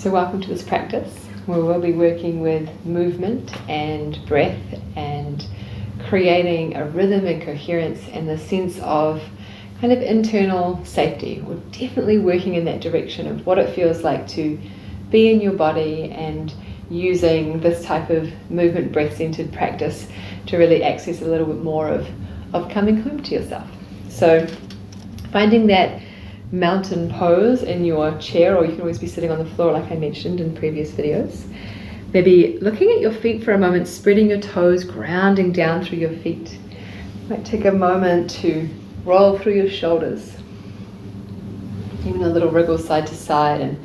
So welcome to this practice where we'll be working with movement and breath and creating a rhythm and coherence and the sense of kind of internal safety. We're definitely working in that direction of what it feels like to be in your body and using this type of movement breath-centered practice to really access a little bit more of coming home to yourself. So finding that mountain pose in your chair, or you can always be sitting on the floor like I mentioned in previous videos. Maybe looking at your feet for a moment, spreading your toes, grounding down through your feet. You might take a moment to roll through your shoulders, even a little wriggle side to side, and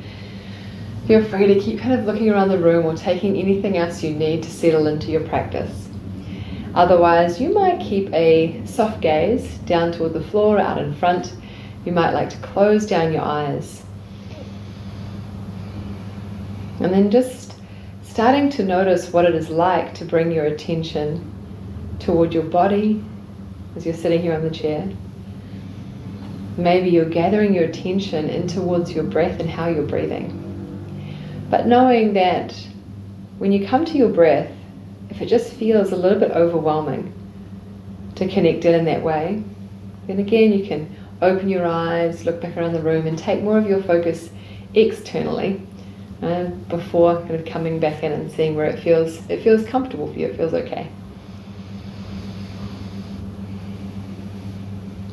feel free to keep kind of looking around the room or taking anything else you need to settle into your practice. Otherwise, you might keep a soft gaze down toward the floor out in front. You might like to close down your eyes. And then just starting to notice what it is like to bring your attention toward your body as you're sitting here on the chair. Maybe you're gathering your attention in towards your breath and how you're breathing. But knowing that when you come to your breath, if it just feels a little bit overwhelming to connect in that way, then again you can open your eyes, look back around the room and take more of your focus externally before kind of coming back in and seeing where it feels comfortable for you, it feels okay.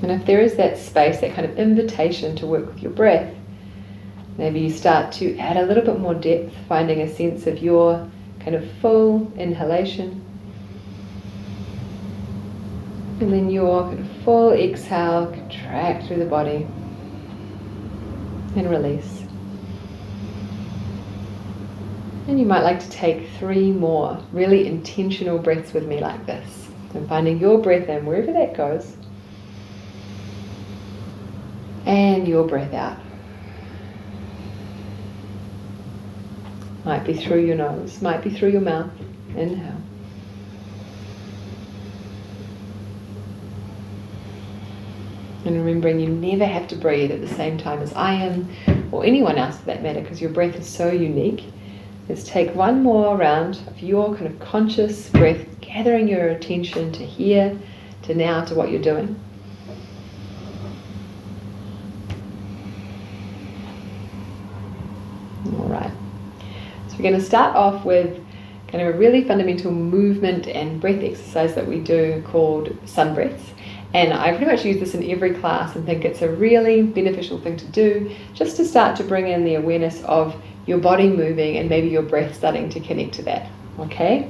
And if there is that space, that kind of invitation to work with your breath, maybe you start to add a little bit more depth, finding a sense of your kind of full inhalation. And then your kind of full exhale, contract through the body and release. And you might like to take 3 more really intentional breaths with me like this. And finding your breath in wherever that goes. And your breath out. Might be through your nose, might be through your mouth. Inhale. And remembering you never have to breathe at the same time as I am, or anyone else for that matter, because your breath is so unique. Let's take 1 more round of your kind of conscious breath, gathering your attention to here, to now, to what you're doing. All right. So we're going to start off with kind of a really fundamental movement and breath exercise that we do called sun breaths. And I pretty much use this in every class and think it's a really beneficial thing to do just to start to bring in the awareness of your body moving and maybe your breath starting to connect to that. Okay?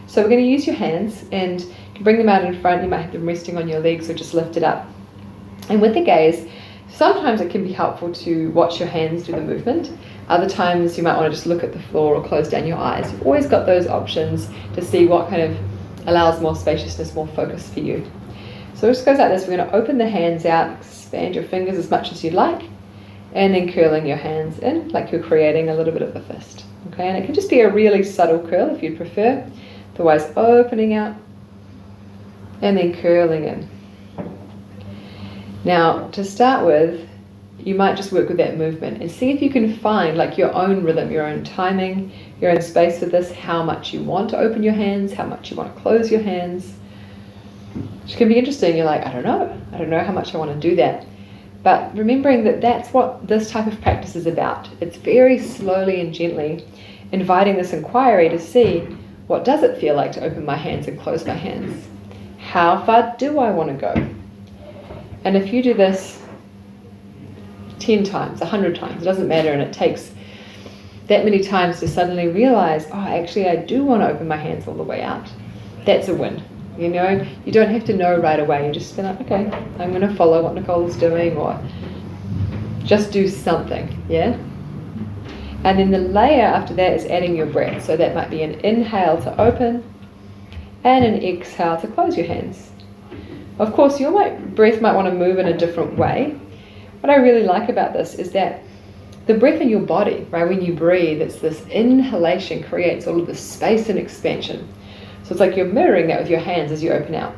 So we're going to use your hands and you can bring them out in front. You might have them resting on your legs or just lift it up. And with the gaze, sometimes it can be helpful to watch your hands do the movement. Other times you might want to just look at the floor or close down your eyes. You've always got those options to see what kind of allows more spaciousness, more focus for you. So it just goes like this. We're going to open the hands out, expand your fingers as much as you'd like, and then curling your hands in like you're creating a little bit of a fist. Okay, and it can just be a really subtle curl if you'd prefer. Otherwise, opening out and then curling in. Now, to start with, you might just work with that movement and see if you can find like your own rhythm, your own timing, your own space with this, how much you want to open your hands, how much you want to close your hands. Which can be interesting. You're like, I don't know how much I want to do that. But remembering that that's what this type of practice is about. It's very slowly and gently inviting this inquiry to see, what does it feel like to open my hands and close my hands? How far do I want to go? And if you do this 10 times, 100 times, it doesn't matter, and it takes that many times to suddenly realize, oh, actually I do want to open my hands all the way out. That's a win. You know, you don't have to know right away. You just feel like, okay, I'm going to follow what Nicole's doing, or just do something, yeah? And then the layer after that is adding your breath. So that might be an inhale to open and an exhale to close your hands. Of course, your breath might want to move in a different way. What I really like about this is that the breath in your body, right, when you breathe, it's this inhalation creates all of this space and expansion. So it's like you're mirroring that with your hands as you open out.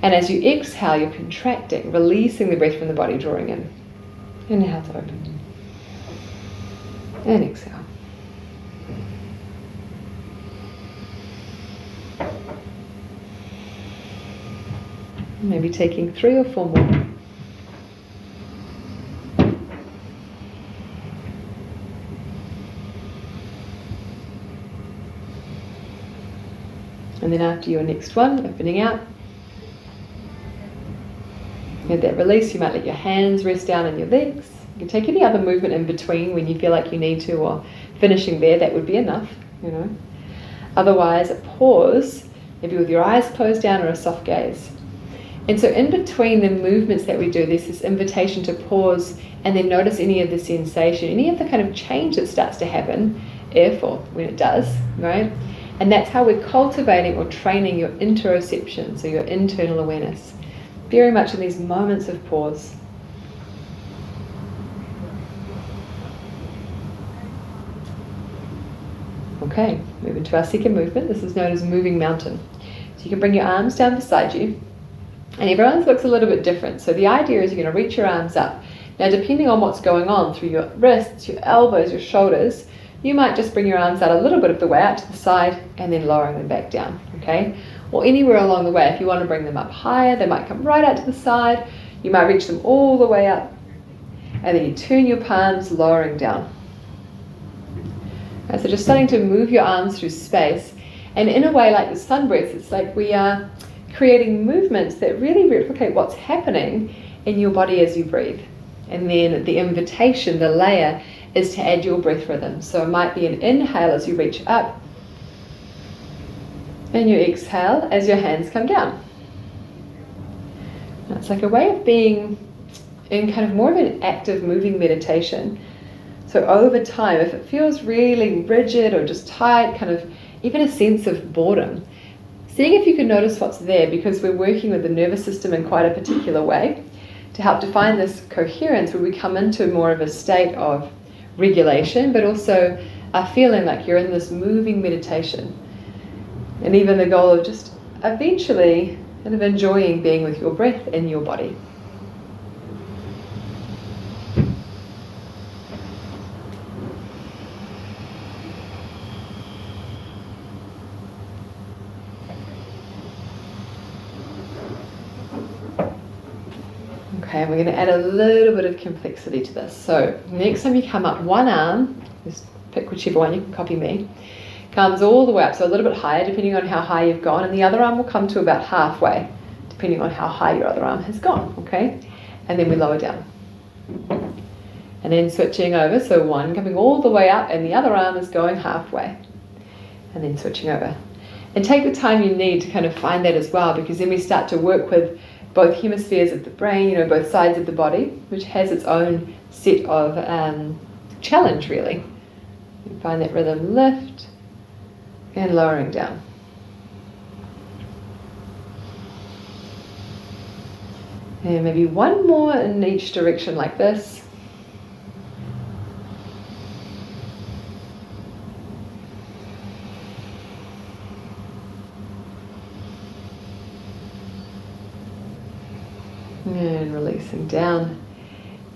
And as you exhale, you're contracting, releasing the breath from the body, drawing in. Inhale to open. And exhale. Maybe taking 3 or 4 more. And then after your next one, opening out. With that release, you might let your hands rest down on your legs. You can take any other movement in between when you feel like you need to, or finishing there, that would be enough, you know. Otherwise, a pause, maybe with your eyes closed down or a soft gaze. And so in between the movements that we do, there's this invitation to pause and then notice any of the sensation, any of the kind of change that starts to happen, if or when it does, right? And that's how we're cultivating or training your interoception, so your internal awareness. Very much in these moments of pause. Okay, moving to our second movement. This is known as moving mountain. So you can bring your arms down beside you, and everyone's looks a little bit different. So the idea is you're going to reach your arms up. Now, depending on what's going on through your wrists, your elbows, your shoulders, you might just bring your arms out a little bit of the way out to the side and then lowering them back down, okay? Or anywhere along the way. If you want to bring them up higher, they might come right out to the side. You might reach them all the way up, and then you turn your palms, lowering down. So just starting to move your arms through space. And in a way like the sun breath, it's like we are creating movements that really replicate what's happening in your body as you breathe. And then the invitation, the layer, is to add your breath rhythm. So it might be an inhale as you reach up, and you exhale as your hands come down. And it's like a way of being in kind of more of an active moving meditation. So over time, if it feels really rigid or just tight, kind of even a sense of boredom, seeing if you can notice what's there, because we're working with the nervous system in quite a particular way to help define this coherence where we come into more of a state of regulation, but also a feeling like you're in this moving meditation. And even the goal of just eventually kind of enjoying being with your breath in your body. Okay, we're going to add a little bit of complexity to this. So next time you come up, one arm, just pick whichever one, you can copy me, comes all the way up, so a little bit higher depending on how high you've gone, and the other arm will come to about halfway depending on how high your other arm has gone, okay? And then we lower down. And then switching over, so one coming all the way up and the other arm is going halfway. And then switching over. And take the time you need to kind of find that as well, because then we start to work with both hemispheres of the brain, you know, both sides of the body, which has its own set of challenge, really. You find that rhythm, lift and lowering down. And maybe one more in each direction like this. And releasing down.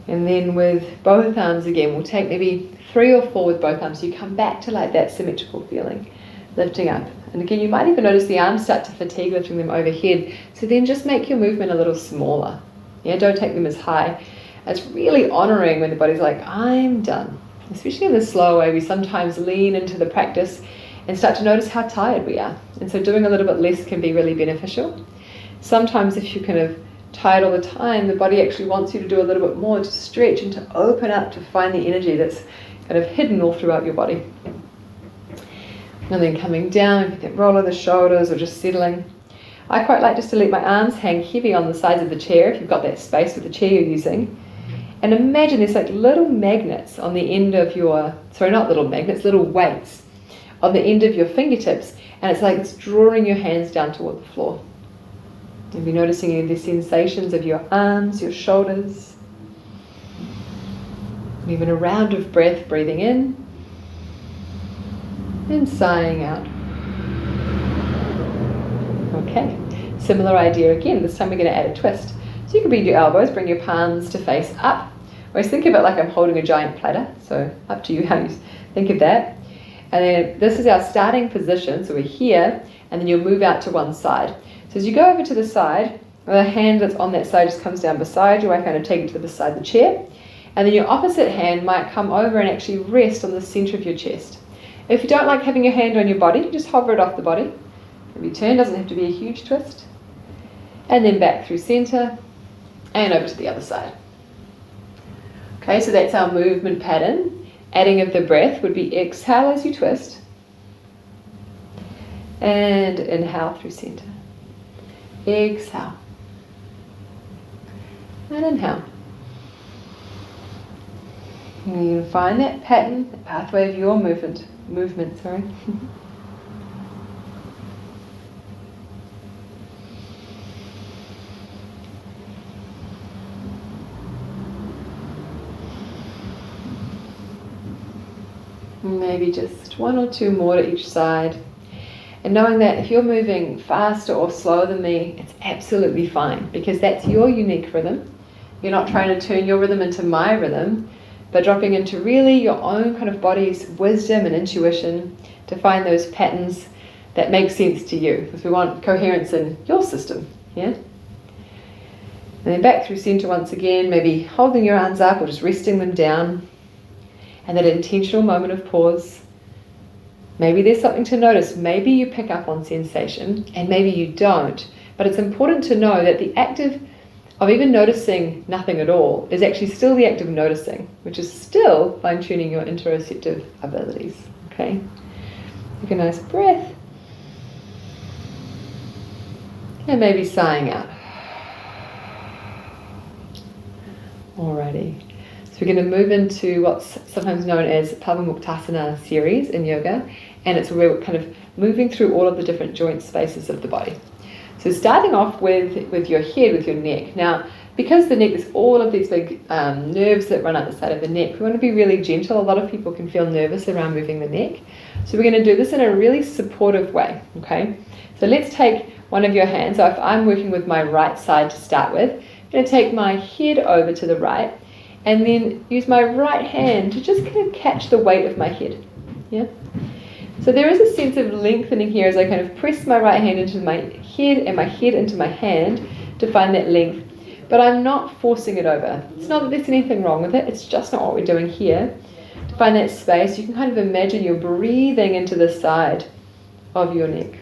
And then with both arms again, we'll take maybe 3 or 4 with both arms. So you come back to like that symmetrical feeling, lifting up. And again, you might even notice the arms start to fatigue, lifting them overhead. So then just make your movement a little smaller. Yeah, don't take them as high. It's really honoring when the body's like, I'm done. Especially in the slow way, we sometimes lean into the practice and start to notice how tired we are. And so doing a little bit less can be really beneficial. Sometimes if you kind of tired all the time, the body actually wants you to do a little bit more, to stretch and to open up, to find the energy that's kind of hidden all throughout your body. And then coming down, get that roll of the shoulders or just settling. I quite like just to let my arms hang heavy on the sides of the chair if you've got that space with the chair you're using. And imagine there's like little magnets on the end of your, sorry, not little magnets, little weights on the end of your fingertips, and it's like it's drawing your hands down toward the floor. You'll be noticing the sensations of your arms, your shoulders. And even a round of breath, breathing in and sighing out. Okay, similar idea again. This time we're going to add a twist. So you can bend your elbows, bring your palms to face up. I always think of it like I'm holding a giant platter, so up to you how you think of that. And then this is our starting position, so we're here, and then you'll move out to one side. So as you go over to the side, The hand that's on that side just comes down beside you. I kind of take it to the beside of the chair. And then your opposite hand might come over and actually rest on the center of your chest. If you don't like having your hand on your body, just hover it off the body. Maybe turn, doesn't have to be a huge twist. And then back through center and over to the other side. Okay, so that's our movement pattern. Adding of the breath would be exhale as you twist. And inhale through center. Exhale. And inhale. And you can find that pattern, the pathway of your movement. Maybe just one or two more to each side. And knowing that if you're moving faster or slower than me, it's absolutely fine, because that's your unique rhythm. You're not trying to turn your rhythm into my rhythm, but dropping into really your own kind of body's wisdom and intuition to find those patterns that make sense to you, because we want coherence in your system, yeah? And then back through center once again, maybe holding your arms up or just resting them down. And that intentional moment of pause. Maybe there's something to notice. Maybe you pick up on sensation and maybe you don't. But it's important to know that the act of even noticing nothing at all is actually still the act of noticing, which is still fine-tuning your interoceptive abilities. Okay? Take a nice breath. And maybe sighing out. Alrighty. So we're going to move into what's sometimes known as Pavamuktasana series in yoga, and it's where we're kind of moving through all of the different joint spaces of the body. So starting off with your head, with your neck. Now, because the neck is all of these big nerves that run up the side of the neck, we want to be really gentle. A lot of people can feel nervous around moving the neck. So we're going to do this in a really supportive way, okay? So let's take one of your hands. So if I'm working with my right side to start with, I'm going to take my head over to the right, and then use my right hand to just kind of catch the weight of my head. Yeah. So there is a sense of lengthening here as I kind of press my right hand into my head and my head into my hand to find that length. But I'm not forcing it over. It's not that there's anything wrong with it. It's just not what we're doing here. To find that space, you can kind of imagine you're breathing into the side of your neck.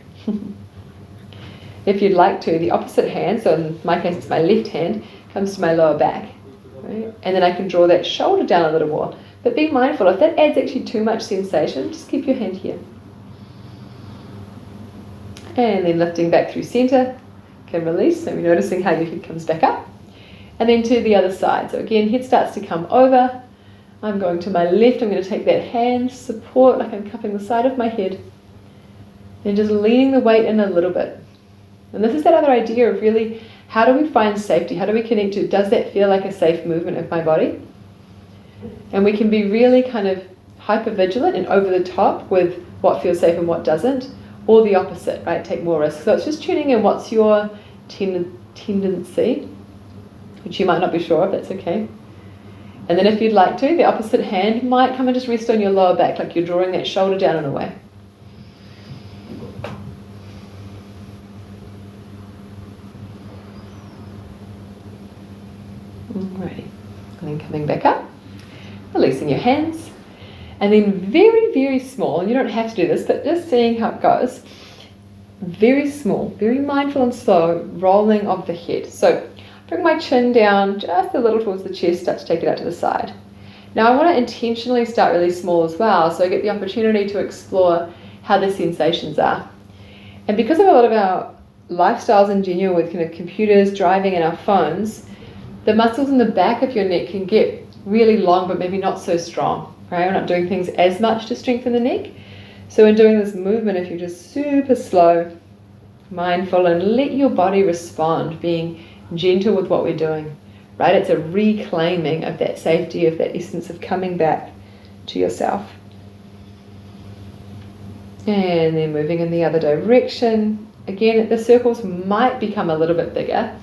If you'd like to, the opposite hand, so in my case it's my left hand, comes to my lower back. Right? And then I can draw that shoulder down a little more. But be mindful, if that adds actually too much sensation, just keep your hand here. And then lifting back through center, can release, so we're noticing how your head comes back up. And then to the other side. So again, head starts to come over. I'm going to my left, I'm going to take that hand, support, like I'm cupping the side of my head. And just leaning the weight in a little bit. And this is that other idea of really, how do we find safety? How do we connect to, does that feel like a safe movement of my body? And we can be really kind of hyper vigilant and over the top with what feels safe and what doesn't, or the opposite, right? Take more risk. So it's just tuning in what's your tendency, which you might not be sure of, that's okay. And then if you'd like to, the opposite hand might come and just rest on your lower back, like you're drawing that shoulder down and away. Alrighty, and then coming back up, releasing your hands, and then very, very small, and you don't have to do this, but just seeing how it goes, very small, very mindful and slow rolling of the head. So bring my chin down just a little towards the chest, start to take it out to the side. Now I want to intentionally start really small as well, so I get the opportunity to explore how the sensations are. And because of a lot of our lifestyles in general with kind of computers, driving and our phones, the muscles in the back of your neck can get really long, but maybe not so strong, right? We're not doing things as much to strengthen the neck. So in doing this movement, if you're just super slow, mindful, and let your body respond, being gentle with what we're doing, right? It's a reclaiming of that safety, of that essence of coming back to yourself. And then moving in the other direction. Again, the circles might become a little bit bigger,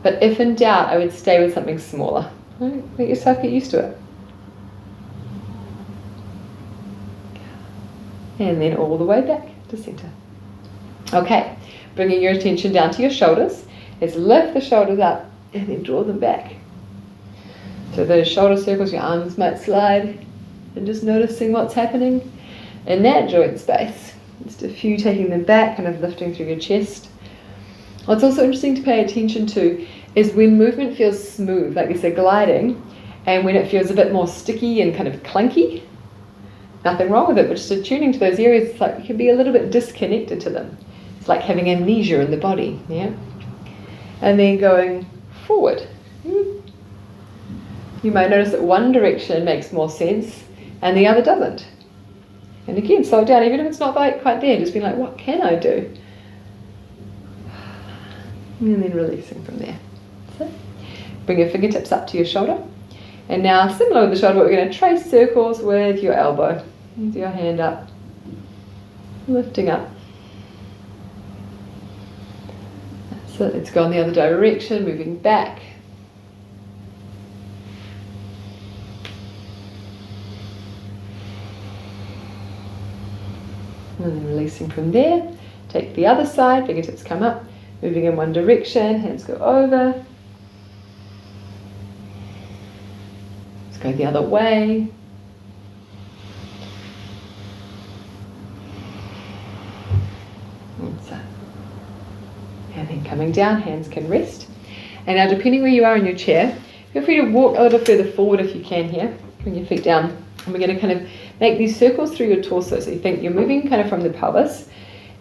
but if in doubt, I would stay with something smaller. Right? Let yourself get used to it. And then all the way back to center. Okay, bringing your attention down to your shoulders. is lift the shoulders up and then draw them back. So those shoulder circles, your arms might slide, and just noticing what's happening in that joint space. Just a few taking them back, kind of lifting through your chest. What's also interesting to pay attention to is when movement feels smooth, like we said, gliding, and when it feels a bit more sticky and kind of clunky, nothing wrong with it, but just attuning to those areas, it's like you can be a little bit disconnected to them. It's like having amnesia in the body, yeah? And then going forward. You might notice that one direction makes more sense and the other doesn't. And again, slow down, even if it's not quite there, just being like, what can I do? And then releasing from there. So, bring your fingertips up to your shoulder. And now, similar with the shoulder, we're going to trace circles with your elbow. With your hand up, lifting up. So let's go in the other direction, moving back. And then releasing from there. Take the other side, fingertips come up, moving in one direction, hands go over. Let's go the other way. And then coming down, hands can rest. And now depending where you are in your chair, feel free to walk a little further forward if you can here. Bring your feet down. And we're going to kind of make these circles through your torso. So you think you're moving kind of from the pelvis.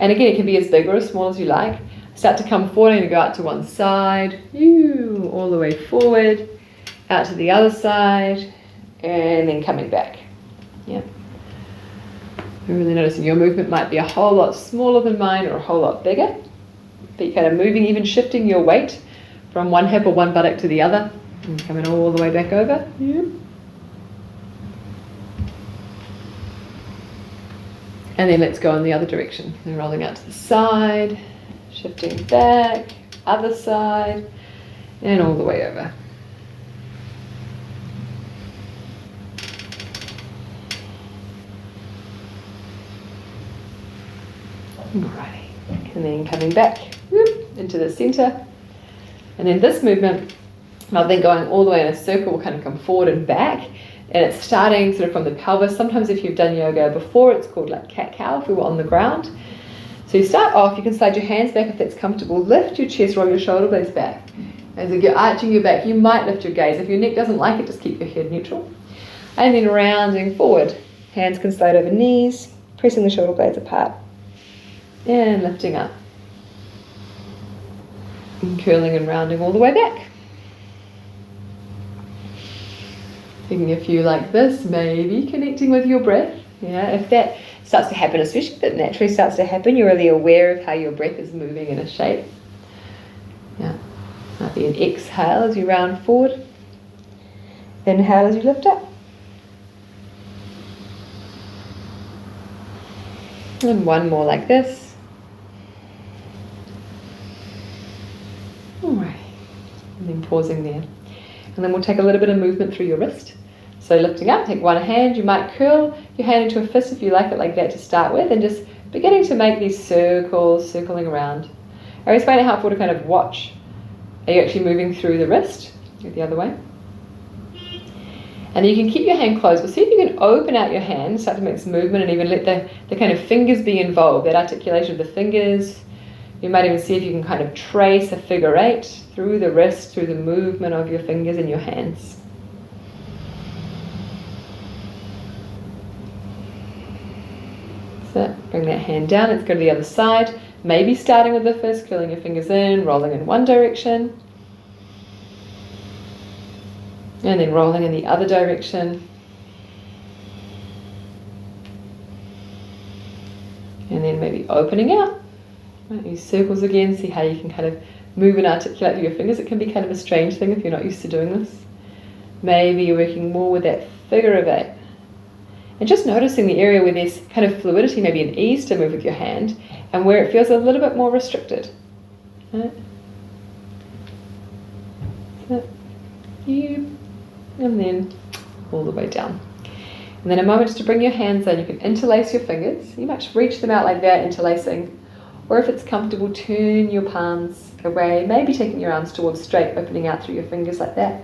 And again, it can be as big or as small as you like. Start to come forward and go out to one side. All the way forward. Out to the other side. And then coming back. Yeah. You're really noticing your movement might be a whole lot smaller than mine or a whole lot bigger. But you're kind of moving, even shifting your weight from one hip or one buttock to the other. And coming all the way back over. Yeah. And then let's go in the other direction. And rolling out to the side, shifting back, other side, and all the way over. Alrighty. And then coming back into the center. And then this movement, rather than going all the way in a circle, will kind of come forward and back. And it's starting sort of from the pelvis. Sometimes if you've done yoga before, it's called like cat-cow if we were on the ground. So you start off, you can slide your hands back if that's comfortable. Lift your chest, roll your shoulder blades back. As you're arching your back, you might lift your gaze. If your neck doesn't like it, just keep your head neutral. And then rounding forward. Hands can slide over knees, pressing the shoulder blades apart. And lifting up. And curling and rounding all the way back. Taking a few like this, maybe connecting with your breath. Yeah, if that starts to happen, especially if it naturally starts to happen, you're really aware of how your breath is moving in a shape. Yeah, might be an exhale as you round forward. Inhale as you lift up. And one more like this. Alright, and then pausing there. And then we'll take a little bit of movement through your wrist. So lifting up, take one hand. You might curl your hand into a fist if you like it like that to start with, and just beginning to make these circles, circling around. I always find it helpful to kind of watch. Are you actually moving through the wrist? Go the other way. And you can keep your hand closed, but see if you can open out your hand, start to make some movement, and even let the kind of fingers be involved, that articulation of the fingers. You might even see if you can kind of trace a figure 8 through the wrist, through the movement of your fingers and your hands. So bring that hand down, let's go to the other side. Maybe starting with the fist, curling your fingers in, rolling in one direction. And then rolling in the other direction. And then maybe opening out. Use circles again, see how you can kind of move and articulate with your fingers. It can be kind of a strange thing if you're not used to doing this. Maybe you're working more with that figure of 8. And just noticing the area where there's kind of fluidity, maybe an ease to move with your hand, and where it feels a little bit more restricted. Right? So, and then all the way down. And then a moment just to bring your hands in. You can interlace your fingers. You might just reach them out like that, interlacing. Or if it's comfortable, turn your palms away, maybe taking your arms towards straight, opening out through your fingers like that.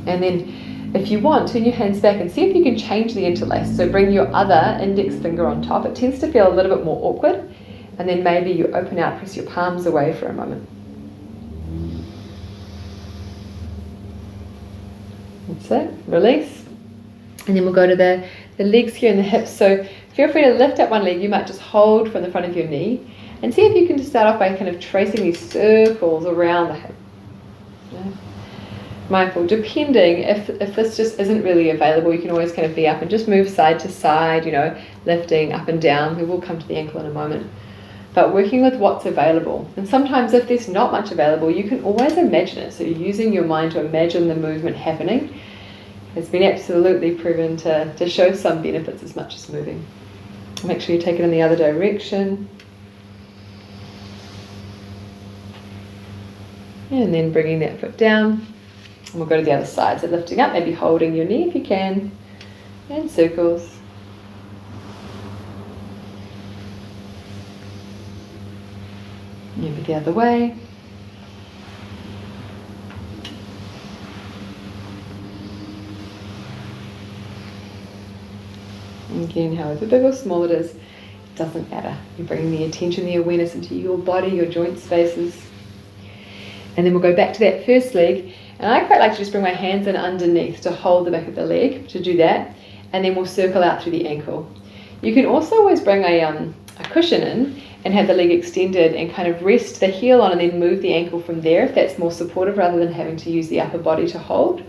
And then if you want, turn your hands back and see if you can change the interlace. So bring your other index finger on top. It tends to feel a little bit more awkward. And then maybe you open out, press your palms away for a moment. That's it. Release. And then we'll go to the legs here and the hips. So feel free to lift up one leg. You might just hold from the front of your knee. And see if you can just start off by kind of tracing these circles around the hip. Yeah. Mindful, depending if this just isn't really available, you can always kind of be up and just move side to side, lifting up and down. We will come to the ankle in a moment. But working with what's available. And sometimes if there's not much available, you can always imagine it. So you're using your mind to imagine the movement happening. It's been absolutely proven to show some benefits as much as moving. Make sure you take it in the other direction. And then bringing that foot down. And we'll go to the other side. So lifting up, maybe holding your knee if you can. And circles. Maybe the other way. And again, however big or small it is, it doesn't matter. You're bringing the attention, the awareness into your body, your joint spaces. And then we'll go back to that first leg. And I quite like to just bring my hands in underneath to hold the back of the leg, to do that. And then we'll circle out through the ankle. You can also always bring a cushion in and have the leg extended and kind of rest the heel on and then move the ankle from there if that's more supportive rather than having to use the upper body to hold.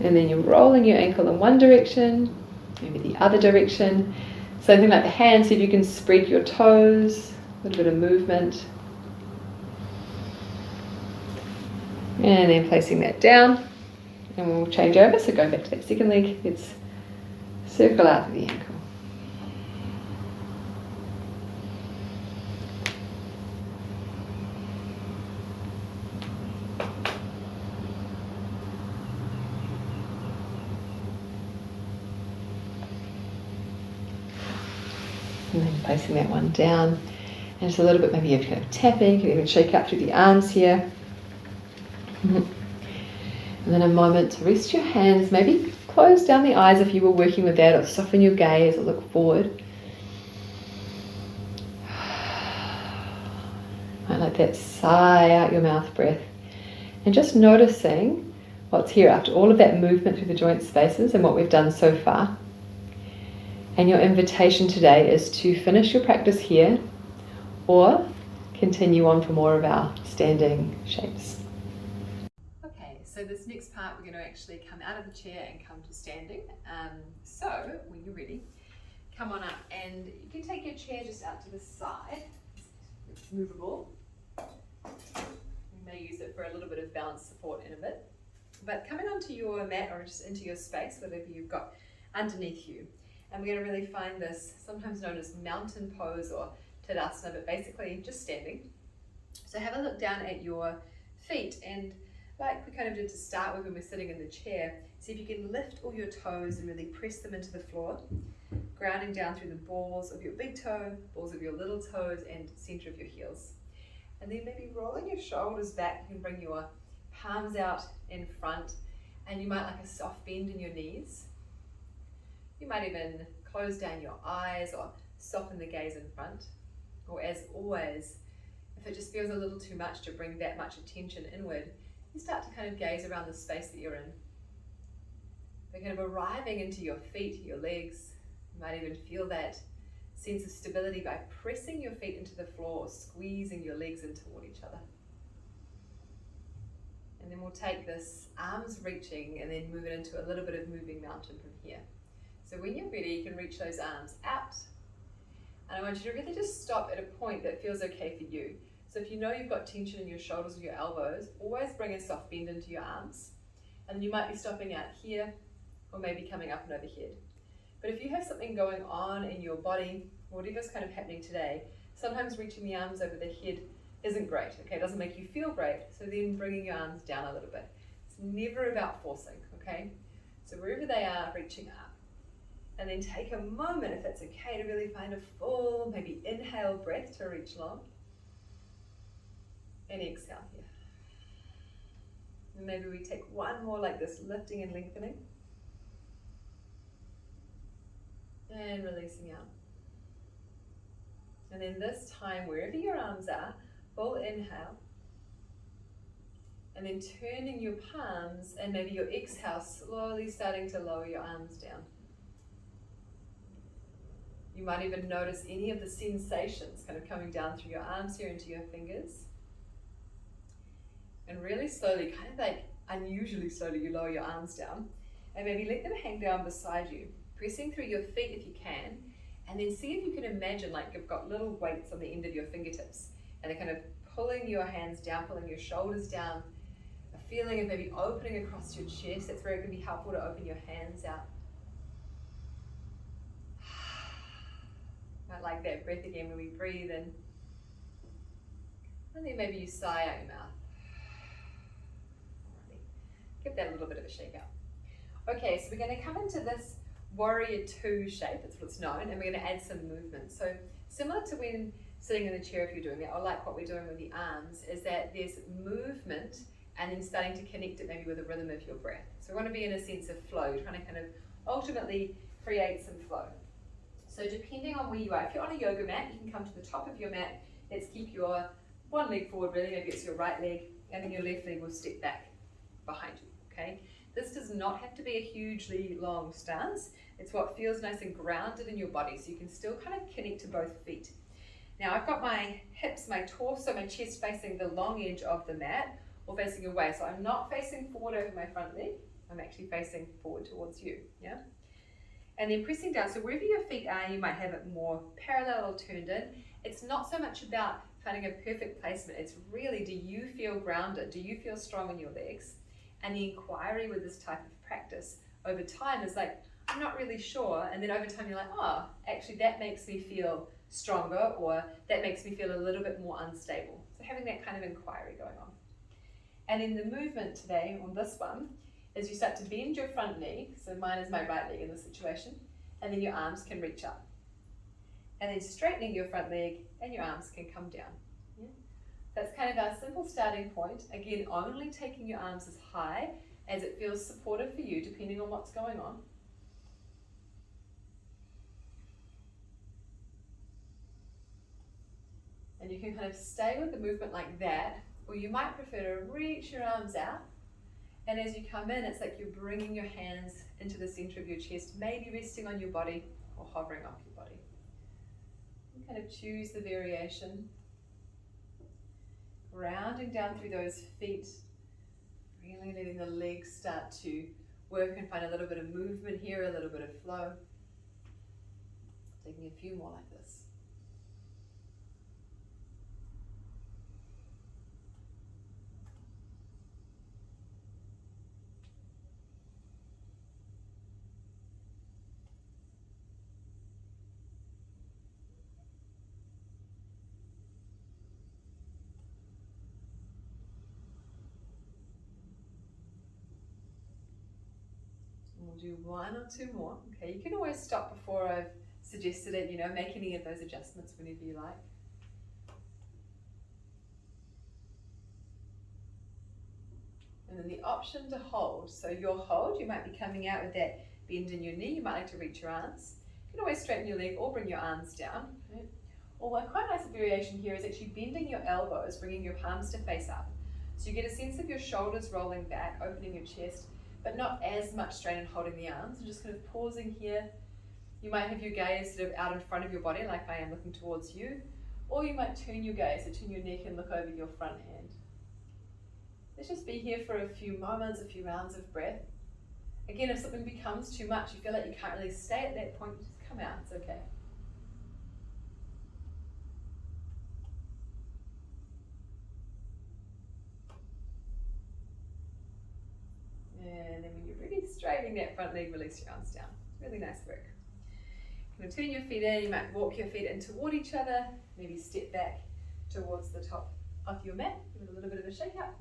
And then you're rolling your ankle in one direction, maybe the other direction. Something like the hands, see if you can spread your toes, a little bit of movement. And then placing that down, and we'll change over. So going back to that second leg, let's circle out the ankle. And then placing that one down, and just a little bit maybe of kind of tapping. You can even shake out through the arms here. And then a moment to rest your hands, maybe close down the eyes if you were working with that, or soften your gaze or look forward. Might let that sigh out your mouth breath. And just noticing what's here after all of that movement through the joint spaces and what we've done so far. And your invitation today is to finish your practice here or continue on for more of our standing shapes. Okay, so this next part we're going to actually come out of the chair and come to standing. So when you're ready, come on up and you can take your chair just out to the side. It's movable. You may use it for a little bit of balance support in a bit. But coming onto your mat or just into your space, whatever you've got underneath you. And we're going to really find this, sometimes known as mountain pose or Tadasana, but basically just standing. So have a look down at your feet, and like we kind of did to start with when we're sitting in the chair, see if you can lift all your toes and really press them into the floor, grounding down through the balls of your big toe, balls of your little toes, and center of your heels. And then maybe rolling your shoulders back, you can bring your palms out in front, and you might like a soft bend in your knees. You might even close down your eyes or soften the gaze in front. Or as always, if it just feels a little too much to bring that much attention inward, you start to kind of gaze around the space that you're in. But kind of arriving into your feet, your legs. You might even feel that sense of stability by pressing your feet into the floor, squeezing your legs in toward each other. And then we'll take this arms reaching and then move it into a little bit of moving mountain from here. So when you're ready, you can reach those arms out. And I want you to really just stop at a point that feels okay for you. So if you know you've got tension in your shoulders or your elbows, always bring a soft bend into your arms. And you might be stopping out here or maybe coming up and overhead. But if you have something going on in your body, whatever's kind of happening today, sometimes reaching the arms over the head isn't great, okay? It doesn't make you feel great. So then bringing your arms down a little bit. It's never about forcing, okay? So wherever they are, reaching up. And then take a moment, if it's okay, to really find a full, maybe inhale breath to reach long. And exhale here. And maybe we take one more like this, lifting and lengthening. And releasing out. And then this time, wherever your arms are, full inhale. And then turning your palms and maybe your exhale, slowly starting to lower your arms down. You might even notice any of the sensations kind of coming down through your arms here into your fingers. And really slowly, kind of like unusually slowly, you lower your arms down. And maybe let them hang down beside you, pressing through your feet if you can. And then see if you can imagine like you've got little weights on the end of your fingertips. And they're kind of pulling your hands down, pulling your shoulders down. A feeling of maybe opening across your chest. That's where it can be helpful to open your hands out. I like that breath again when we breathe in. And then maybe you sigh out your mouth. Alrighty. Give that a little bit of a shake out. Okay, so we're going to come into this warrior two shape, that's what it's known, and we're going to add some movement. So similar to when sitting in the chair if you're doing that, or like what we're doing with the arms, is that there's movement and then starting to connect it maybe with the rhythm of your breath. So we want to be in a sense of flow, trying to kind of ultimately create some flow. So depending on where you are, if you're on a yoga mat, you can come to the top of your mat. Let's keep your one leg forward, really, maybe it's your right leg, and then your left leg will step back behind you, okay? This does not have to be a hugely long stance. It's what feels nice and grounded in your body, so you can still kind of connect to both feet. Now I've got my hips, my torso, my chest facing the long edge of the mat, or facing away. So I'm not facing forward over my front leg, I'm actually facing forward towards you, yeah? And then pressing down, so wherever your feet are, you might have it more parallel or turned in. It's not so much about finding a perfect placement, it's really, do you feel grounded? Do you feel strong in your legs? And the inquiry with this type of practice over time is like, I'm not really sure, and then over time you're like, oh, actually that makes me feel stronger, or that makes me feel a little bit more unstable. So having that kind of inquiry going on. And then the movement today on this one is you start to bend your front knee, so mine is my right leg in this situation, and then your arms can reach up. And then straightening your front leg and your arms can come down. Yeah? That's kind of our simple starting point. Again, only taking your arms as high as it feels supportive for you, depending on what's going on. And you can kind of stay with the movement like that, or you might prefer to reach your arms out. And as you come in, it's like you're bringing your hands into the center of your chest, maybe resting on your body or hovering off your body. You kind of choose the variation. Grounding down through those feet, really letting the legs start to work and find a little bit of movement here, a little bit of flow. Taking a few more like this. We'll do one or two more. Okay, you can always stop before I've suggested it, make any of those adjustments whenever you like. And then the option to hold. So your hold, you might be coming out with that bend in your knee. You might like to reach your arms. You can always straighten your leg or bring your arms down. Okay. Or a quite nice variation here is actually bending your elbows, bringing your palms to face up. So you get a sense of your shoulders rolling back, opening your chest, but not as much strain in holding the arms. And just kind of pausing here. You might have your gaze sort of out in front of your body, like I am looking towards you. Or you might turn your gaze, so turn your neck and look over your front hand. Let's just be here for a few moments, a few rounds of breath. Again, if something becomes too much, you feel like you can't really stay at that point, just come out, it's okay. And then when you're ready, straightening that front leg, release your arms down. Really nice work. You're going to turn your feet in, you might walk your feet in toward each other, maybe step back towards the top of your mat, give it a little bit of a shake up.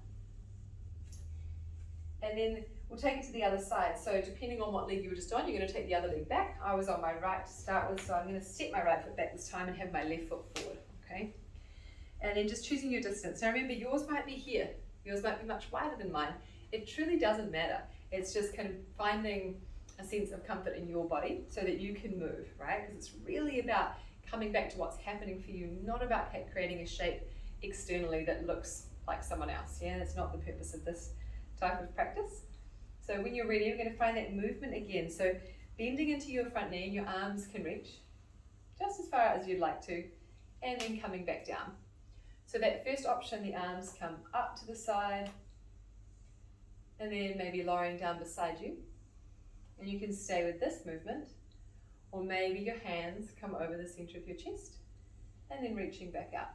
And then we'll take it to the other side. So depending on what leg you were just on, you're going to take the other leg back. I was on my right to start with, so I'm going to step my right foot back this time and have my left foot forward, okay? And then just choosing your distance. Now remember, yours might be here. Yours might be much wider than mine. It truly doesn't matter. It's just kind of finding a sense of comfort in your body so that you can move, right? Because it's really about coming back to what's happening for you, not about creating a shape externally that looks like someone else. Yeah, that's not the purpose of this type of practice. So when you're ready, you're going to find that movement again. So bending into your front knee, and your arms can reach just as far out as you'd like to, and then coming back down. So that first option, the arms come up to the side, and then maybe lowering down beside you. And you can stay with this movement, or maybe your hands come over the center of your chest, and then reaching back out.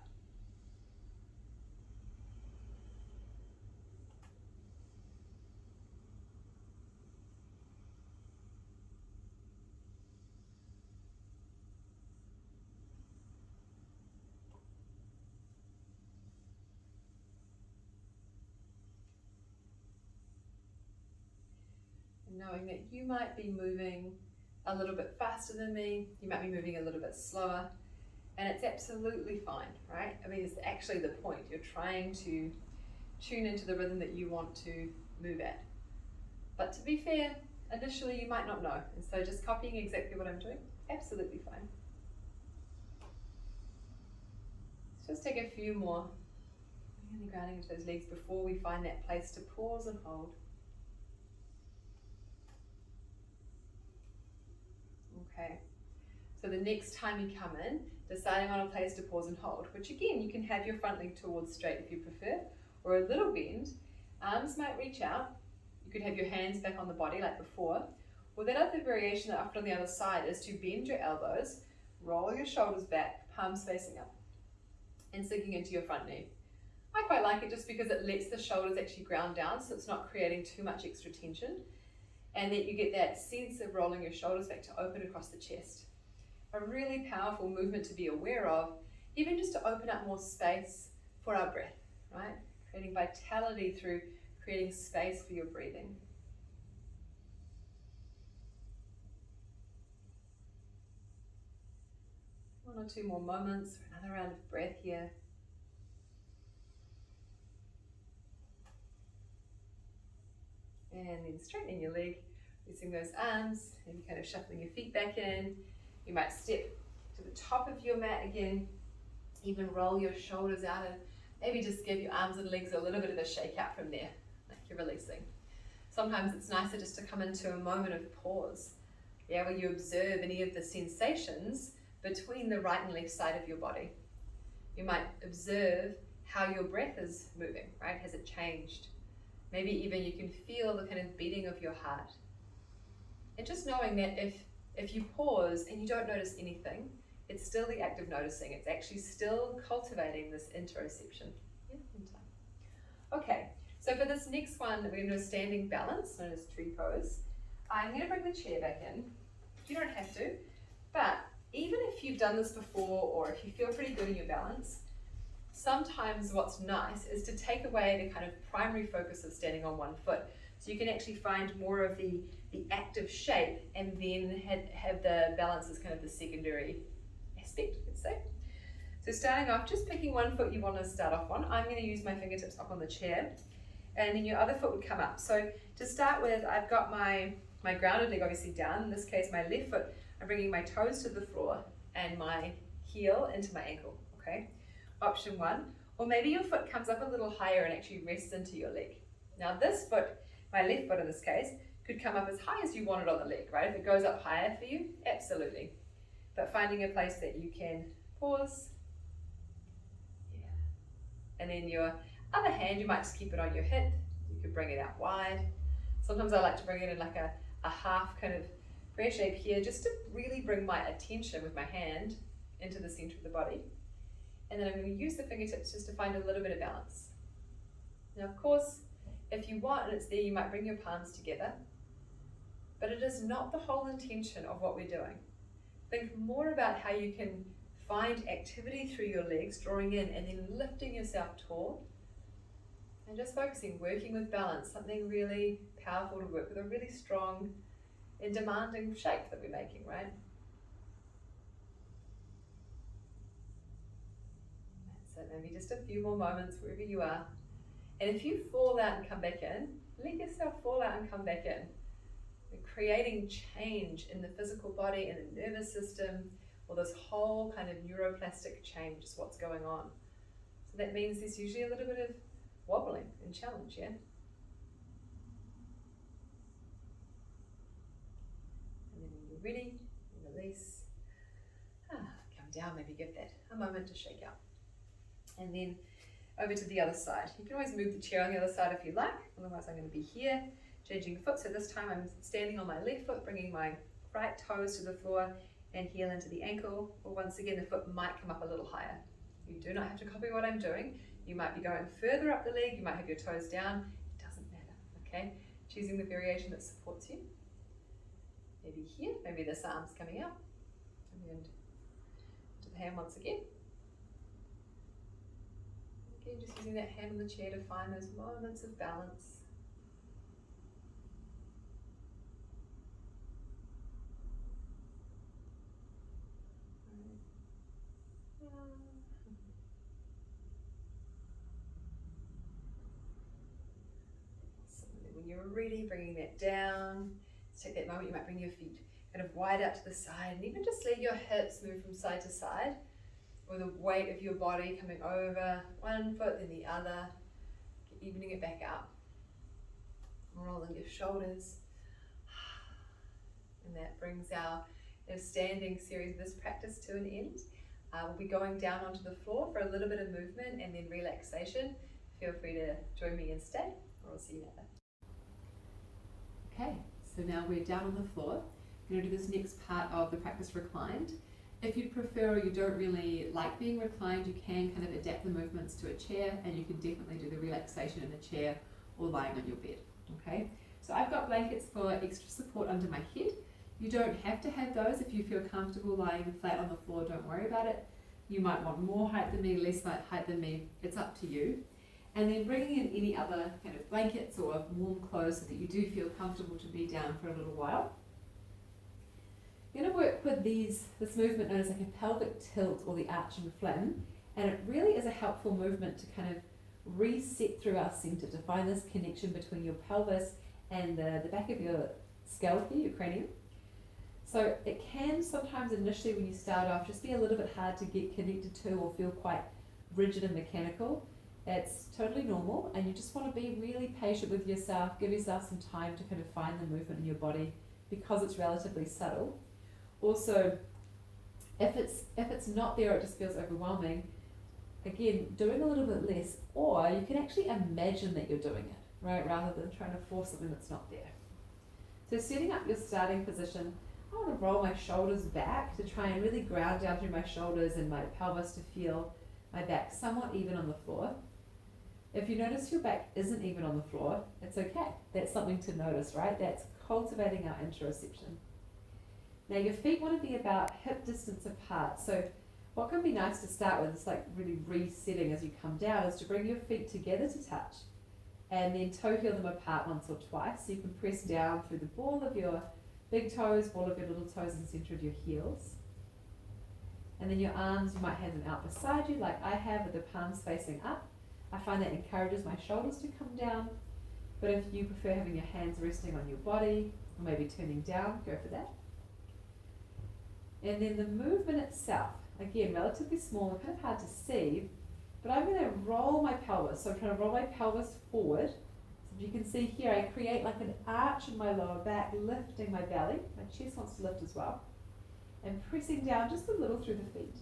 Knowing that you might be moving a little bit faster than me, you might be moving a little bit slower, and it's absolutely fine, right? I mean, it's actually the point. You're trying to tune into the rhythm that you want to move at. But to be fair, initially you might not know, and so just copying exactly what I'm doing, absolutely fine. Let's just take a few more, really grounding into those legs before we find that place to pause and hold. Okay, so the next time you come in, deciding on a place to pause and hold, which again, you can have your front leg towards straight if you prefer, or a little bend. Arms might reach out. You could have your hands back on the body like before. Or that other variation that I put on the other side is to bend your elbows, roll your shoulders back, palms facing up, and sinking into your front knee. I quite like it just because it lets the shoulders actually ground down, so it's not creating too much extra tension. And that you get that sense of rolling your shoulders back to open across the chest. A really powerful movement to be aware of, even just to open up more space for our breath, right? Creating vitality through creating space for your breathing. One or two more moments for another round of breath here. And then straightening your leg, releasing those arms, and kind of shuffling your feet back in. You might step to the top of your mat again, even roll your shoulders out and maybe just give your arms and legs a little bit of a shake out from there, like you're releasing. Sometimes it's nicer just to come into a moment of pause, yeah, where you observe any of the sensations between the right and left side of your body. You might observe how your breath is moving, right? Has it changed? Maybe even you can feel the kind of beating of your heart. And just knowing that if you pause and you don't notice anything, it's still the act of noticing. It's actually still cultivating this interoception. Yeah, in time. Okay, so for this next one, we're going to do a standing balance, known as tree pose. I'm going to bring the chair back in. You don't have to, but even if you've done this before or if you feel pretty good in your balance, sometimes what's nice is to take away the kind of primary focus of standing on one foot. So you can actually find more of the active shape and then have the balance as kind of the secondary aspect, let's say. So starting off, just picking one foot you want to start off on. I'm going to use my fingertips up on the chair, and then your other foot would come up. So to start with, I've got my grounded leg obviously down. In this case, my left foot, I'm bringing my toes to the floor and my heel into my ankle, okay? Option one, or maybe your foot comes up a little higher and actually rests into your leg. Now this foot, my left foot in this case, could come up as high as you want it on the leg, right? If it goes up higher for you, absolutely. But finding a place that you can pause, yeah. And then your other hand, you might just keep it on your hip. You could bring it out wide. Sometimes I like to bring it in like a half kind of prayer shape here, just to really bring my attention with my hand into the center of the body. And then I'm going to use the fingertips just to find a little bit of balance. Now, of course, if you want and it's there, you might bring your palms together, but it is not the whole intention of what we're doing. Think more about how you can find activity through your legs, drawing in and then lifting yourself tall, And just focusing, working with balance, something really powerful to work with, a really strong and demanding shape that we're making, right? So maybe just a few more moments wherever you are. And if you fall out and come back in, let yourself fall out and come back in. We're creating change in the physical body and the nervous system, or this whole kind of neuroplastic change is what's going on. So that means there's usually a little bit of wobbling and challenge, yeah? And then when you're ready, release. Come down, maybe give that a moment to shake out. And then over to the other side. You can always move the chair on the other side if you like, otherwise I'm going to be here, changing foot. So this time I'm standing on my left foot, bringing my right toes to the floor and heel into the ankle. Or once again, the foot might come up a little higher. You do not have to copy what I'm doing. You might be going further up the leg, you might have your toes down. It doesn't matter, okay? Choosing the variation that supports you. Maybe here, maybe this arm's coming out. And to the hand once again. Again, just using that hand on the chair to find those moments of balance. So when you're ready, bringing that down. Let's take that moment, you might bring your feet kind of wide out to the side, and even just let your hips move from side to side, or the weight of your body coming over one foot, then the other, evening it back out. Rolling your shoulders. And that brings our standing series of this practice to an end. We'll be going down onto the floor for a little bit of movement and then relaxation. Feel free to join me and stay, or I'll see you later. Okay, so now we're down on the floor. We're going to do this next part of the practice reclined. If you prefer or you don't really like being reclined, you can kind of adapt the movements to a chair, and you can definitely do the relaxation in a chair or lying on your bed. Okay, so I've got blankets for extra support under my head. You don't have to have those. If you feel comfortable lying flat on the floor, don't worry about it. You might want more height than me, less height than me. It's up to you. And then bringing in any other kind of blankets or warm clothes so that you do feel comfortable to be down for a little while. You're going to work with this movement known as like a pelvic tilt or the arch and flatten, and it really is a helpful movement to kind of reset through our center, to find this connection between your pelvis and the back of your skull here, your cranium. So it can sometimes initially when you start off just be a little bit hard to get connected to or feel quite rigid and mechanical. It's totally normal, and you just want to be really patient with yourself, give yourself some time to kind of find the movement in your body because it's relatively subtle. Also, if it's not there, it just feels overwhelming. Again, doing a little bit less, or you can actually imagine that you're doing it, right, rather than trying to force something that's not there. So setting up your starting position, I want to roll my shoulders back to try and really ground down through my shoulders and my pelvis to feel my back somewhat even on the floor. If you notice your back isn't even on the floor, it's okay. That's something to notice, right? That's cultivating our interoception. Now your feet want to be about hip distance apart. So what can be nice to start with, it's like really resetting as you come down, is to bring your feet together to touch and then toe heel them apart once or twice. So you can press down through the ball of your big toes, ball of your little toes in the center of your heels. And then your arms, you might have them out beside you like I have with the palms facing up. I find that encourages my shoulders to come down. But if you prefer having your hands resting on your body or maybe turning down, go for that. And then the movement itself, again, relatively small, kind of hard to see, but I'm going to roll my pelvis. So I'm trying to roll my pelvis forward. So if you can see here, I create like an arch in my lower back, lifting my belly. My chest wants to lift as well. And pressing down just a little through the feet.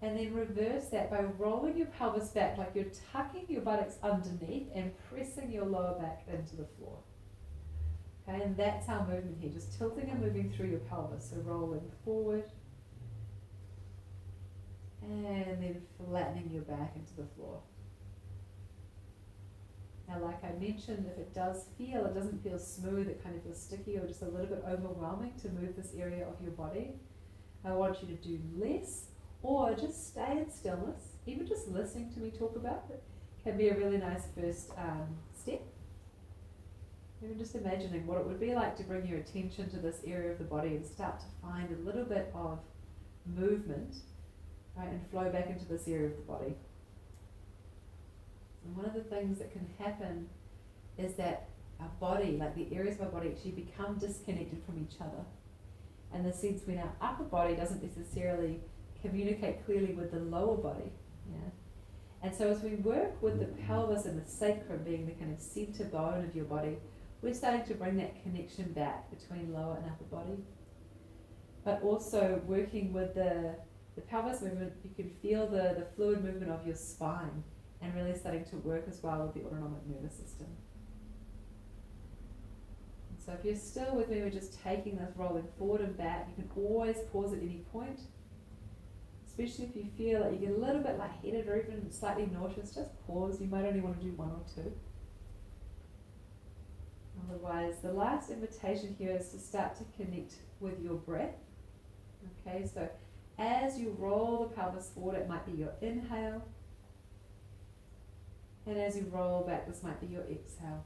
And then reverse that by rolling your pelvis back like you're tucking your buttocks underneath and pressing your lower back into the floor. Okay, and that's our movement here, just tilting and moving through your pelvis. So rolling forward and then flattening your back into the floor. Now, like I mentioned, if it doesn't feel smooth, it kind of feels sticky or just a little bit overwhelming to move this area of your body, I want you to do less or just stay in stillness, even just listening to me talk about it can be a really nice first step. Even just imagining what it would be like to bring your attention to this area of the body and start to find a little bit of movement, right, and flow back into this area of the body. And one of the things that can happen is that our body, like the areas of our body, actually become disconnected from each other. And the sense when our upper body doesn't necessarily communicate clearly with the lower body. Yeah. And so as we work with the pelvis and the sacrum being the kind of center bone of your body, we're starting to bring that connection back between lower and upper body. But also working with the pelvis movement, you can feel the fluid movement of your spine and really starting to work as well with the autonomic nervous system. And so if you're still with me, we're just taking this rolling forward and back. You can always pause at any point, especially if you feel like you get a little bit lightheaded or even slightly nauseous. Just pause. You might only want to do one or two. Otherwise, the last invitation here is to start to connect with your breath. Okay, so as you roll the pelvis forward, it might be your inhale. And as you roll back, this might be your exhale.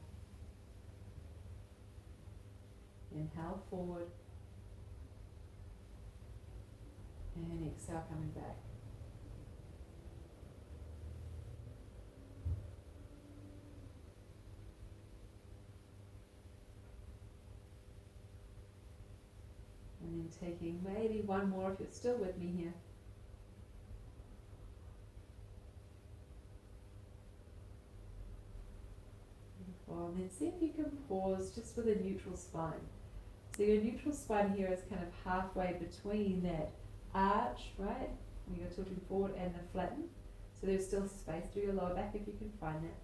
Inhale forward. And exhale coming back. And then taking maybe one more if you're still with me here. Beautiful. And then see if you can pause just with a neutral spine. So your neutral spine here is kind of halfway between that arch, right? When you're tilting forward and the flatten. So there's still space through your lower back if you can find that.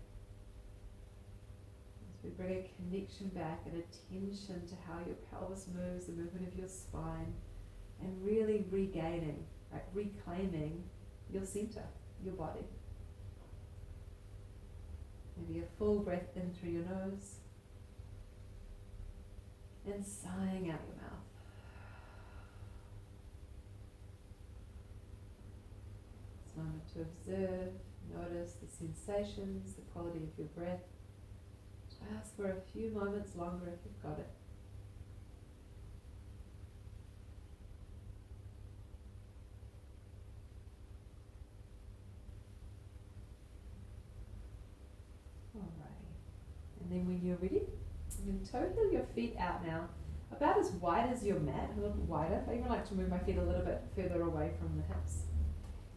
We bring a connection back and attention to how your pelvis moves, the movement of your spine, and really regaining, right, reclaiming your center, your body. Maybe a full breath in through your nose and sighing out your mouth. It's a moment to observe, notice the sensations, the quality of your breath. Just for a few moments longer if you've got it. Alrighty. And then when you're ready, you can toe heel your feet out now, about as wide as your mat, a little bit wider. I even like to move my feet a little bit further away from the hips.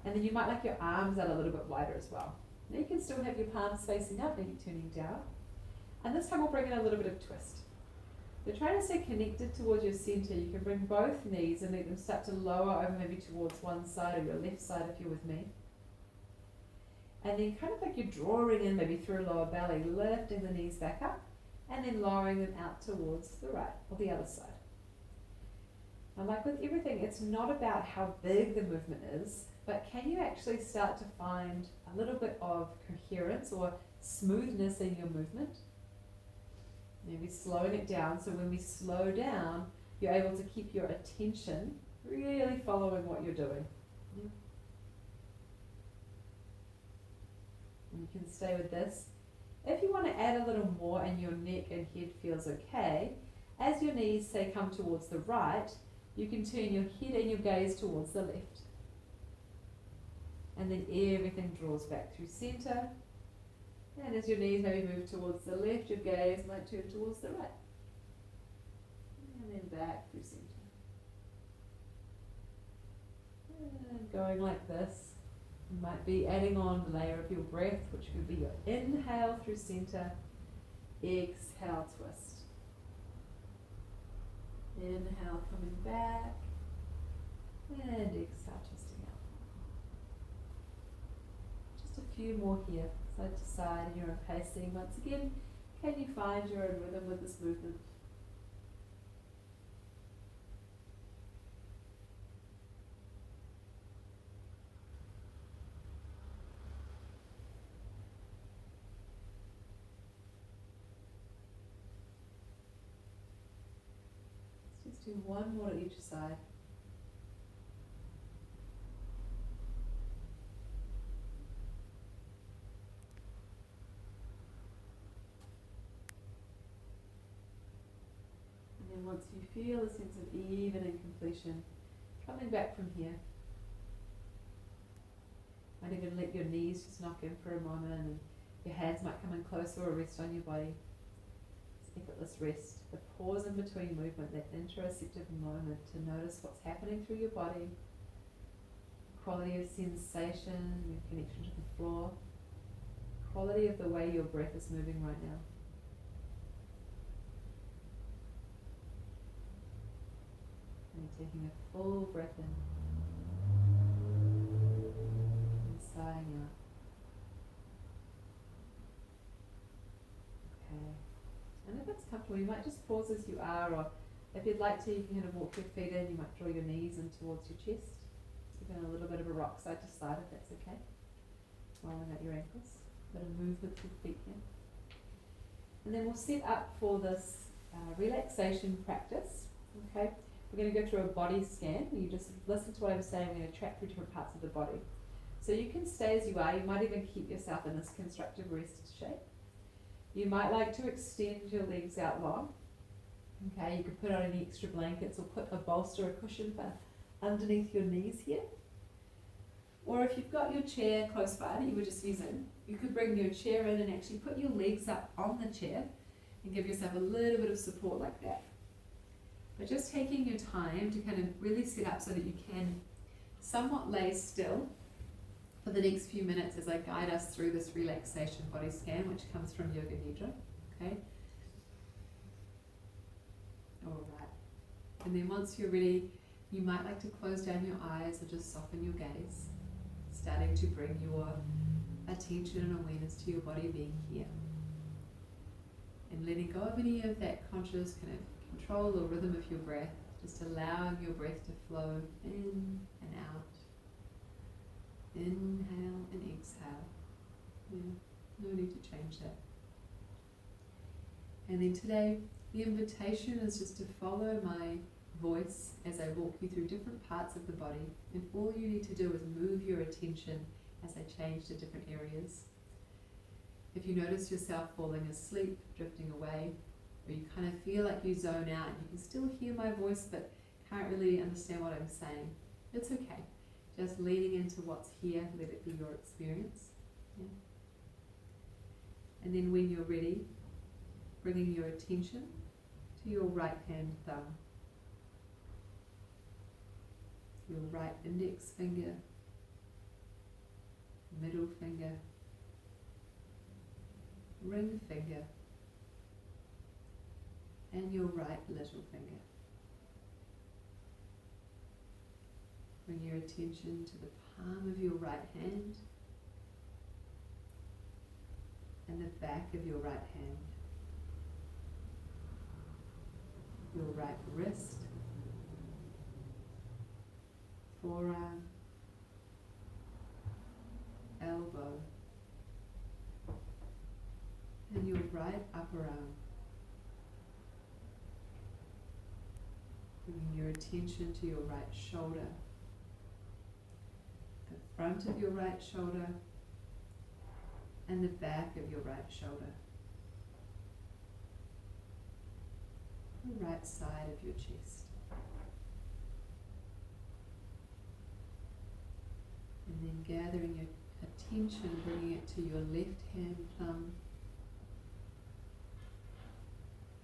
And then you might like your arms out a little bit wider as well. Now you can still have your palms facing up, maybe turning down. And this time we'll bring in a little bit of twist. So try to stay connected towards your center. You can bring both knees and let them start to lower over maybe towards one side or your left side if you're with me. And then kind of like you're drawing in maybe through lower belly, lifting the knees back up and then lowering them out towards the right or the other side. And like with everything, it's not about how big the movement is, but can you actually start to find a little bit of coherence or smoothness in your movement? Maybe slowing it down, so when we slow down, you're able to keep your attention really following what you're doing. Yeah. And you can stay with this. If you want to add a little more and your neck and head feels okay, as your knees say come towards the right, you can turn your head and your gaze towards the left. And then everything draws back through center. And as your knees maybe move towards the left, your gaze might turn towards the right. And then back through center. And going like this, you might be adding on the layer of your breath, which could be your inhale through center, exhale, twist. Inhale, coming back, and exhale, twisting out. Just a few more here. Side to side in your own pacing. Once again, can you find your own rhythm with this movement? Let's just do one more to each side. And once you feel a sense of even and completion, coming back from here. Might even let your knees just knock in for a moment, and your hands might come in closer or rest on your body. It's effortless rest, the pause in between movement, that interoceptive moment to notice what's happening through your body, quality of sensation, your connection to the floor, quality of the way your breath is moving right now. And taking a full breath in and sighing out. Okay. And if it's comfortable, you might just pause as you are, or if you'd like to, you can kind of walk your feet in. You might draw your knees in towards your chest. Even a little bit of a rock side to side if that's okay. Rolling out your ankles. A bit of movement with the feet here. And then we'll set up for this relaxation practice. Okay. We're going to go through a body scan. You just listen to what I'm saying. We're going to track through different parts of the body. So you can stay as you are. You might even keep yourself in this constructive rest shape. You might like to extend your legs out long. Okay, you could put on any extra blankets or put a bolster or cushion for underneath your knees here. Or if you've got your chair close by that you were just using, you could bring your chair in and actually put your legs up on the chair and give yourself a little bit of support like that. But just taking your time to kind of really set up so that you can somewhat lay still for the next few minutes as I guide us through this relaxation body scan, which comes from Yoga Nidra. Okay? Alright. And then once you're ready, you might like to close down your eyes or just soften your gaze, starting to bring your attention and awareness to your body being here. And letting go of any of that conscious kind of control or rhythm of your breath, just allowing your breath to flow in and out. Inhale and exhale. Yeah, no need to change that. And then today, the invitation is just to follow my voice as I walk you through different parts of the body, and all you need to do is move your attention as I change to different areas. If you notice yourself falling asleep, drifting away, or you kind of feel like you zone out and you can still hear my voice but can't really understand what I'm saying, it's okay. Just leaning into what's here, let it be your experience. Yeah. And then when you're ready, bringing your attention to your right hand thumb, your right index finger, middle finger, ring finger, and your right little finger. Bring your attention to the palm of your right hand and the back of your right hand, your right wrist, forearm, elbow, and your right upper arm. Bringing your attention to your right shoulder, the front of your right shoulder, and the back of your right shoulder, the right side of your chest. And then gathering your attention, bringing it to your left hand thumb,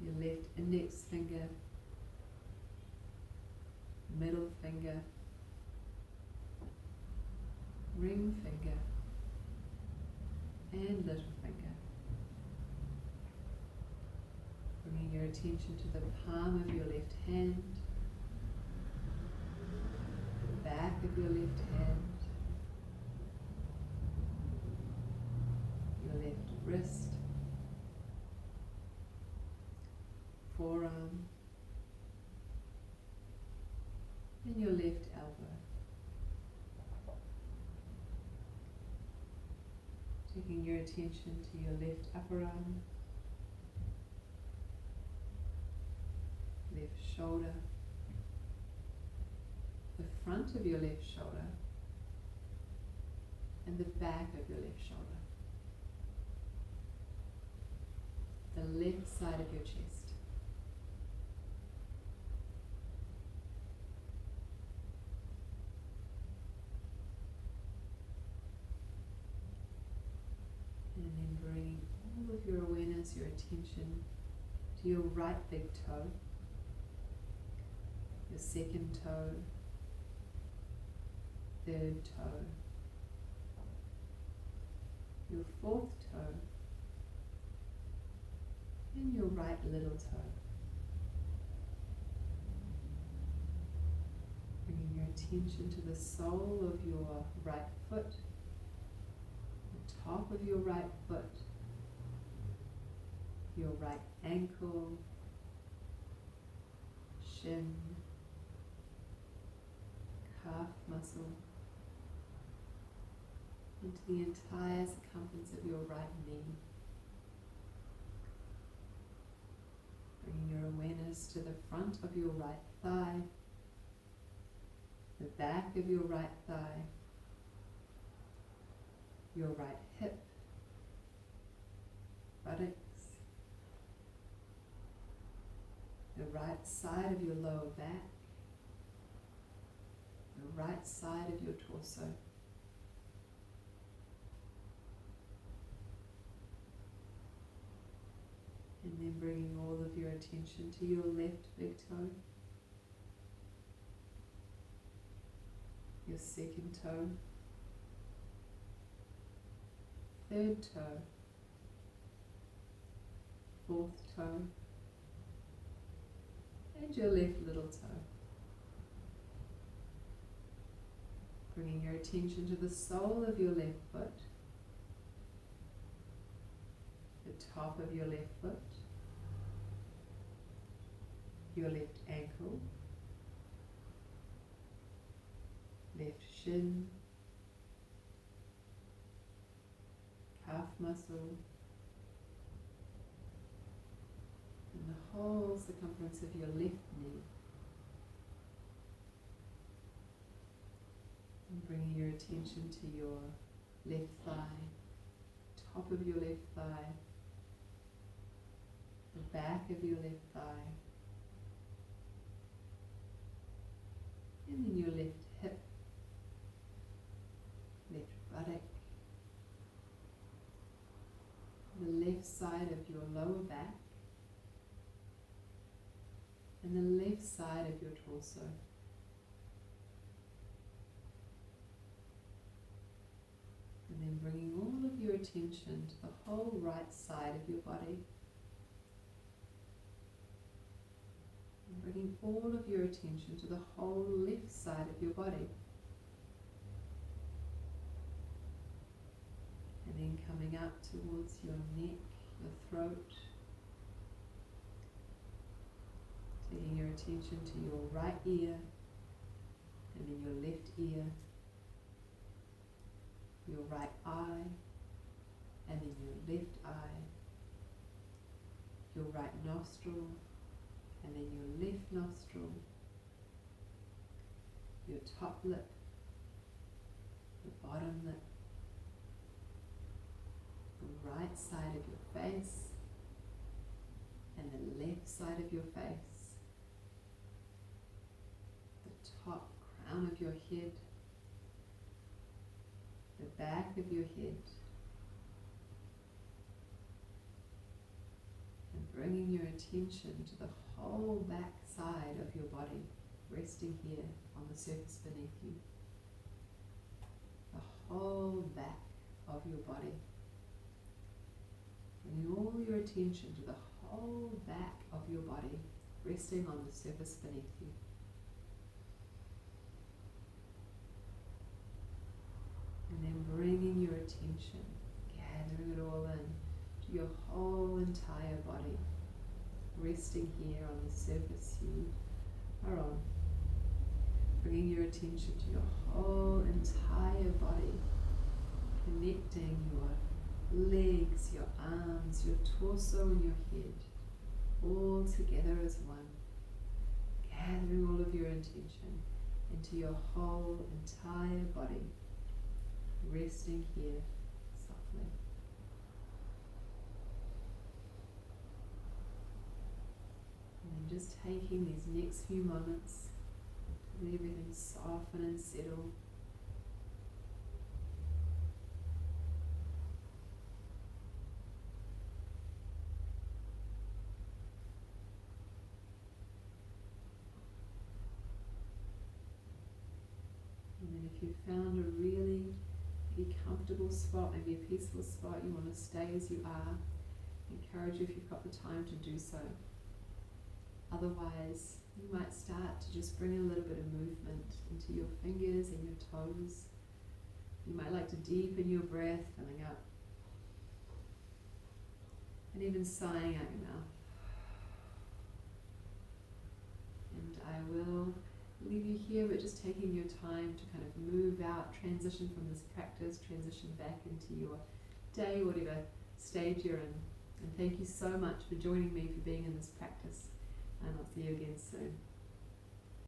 your left index finger, middle finger, ring finger, and little finger. Bringing your attention to the palm of your left hand, the back of your left hand, your left wrist, forearm, and your left elbow. Taking your attention to your left upper arm, left shoulder, the front of your left shoulder, and the back of your left shoulder, the left side of your chest, of your awareness, your attention to your right big toe, your second toe, third toe, your fourth toe, and your right little toe. Bringing your attention to the sole of your right foot, the top of your right foot, your right ankle, shin, calf muscle, into the entire circumference of your right knee. Bringing your awareness to the front of your right thigh, the back of your right thigh, your right hip, buttocks, the right side of your lower back, the right side of your torso. And then bringing all of your attention to your left big toe, your second toe, third toe, fourth toe, and your left little toe. Bringing your attention to the sole of your left foot, the top of your left foot, your left ankle, left shin, calf muscle, and the whole circumference of your left knee. And bringing your attention to your left thigh, top of your left thigh, the back of your left thigh, and then your left hip, left buttock, the left side of your lower back, and the left side of your torso. And then bringing all of your attention to the whole right side of your body. And bringing all of your attention to the whole left side of your body. And then coming up towards your neck, your throat. Taking your attention to your right ear, and then your left ear, your right eye, and then your left eye, your right nostril, and then your left nostril, your top lip, the bottom lip, the right side of your face, and the left side of your face, the top crown of your head, the back of your head, and bringing your attention to the whole back side of your body, resting here on the surface beneath you. The whole back of your body. Bringing all your attention to the whole back of your body, resting on the surface beneath you. And then bringing your attention, gathering it all in to your whole entire body, resting here on the surface you are on. Bringing your attention to your whole entire body, connecting your legs, your arms, your torso and your head, all together as one. Gathering all of your attention into your whole entire body, resting here softly. And then just taking these next few moments to let everything soften and settle. you've found a really maybe comfortable spot, maybe a peaceful spot, you want to stay as you are. Encourage you if you've got the time to do so. Otherwise, you might start to just bring a little bit of movement into your fingers and your toes. You might like to deepen your breath, filling up. And even sighing out your mouth. And I will leave you here, but just taking your time to kind of move out, transition from this practice, transition back into your day, whatever stage you're in. And thank you so much for joining me, for being in this practice. And I'll see you again soon.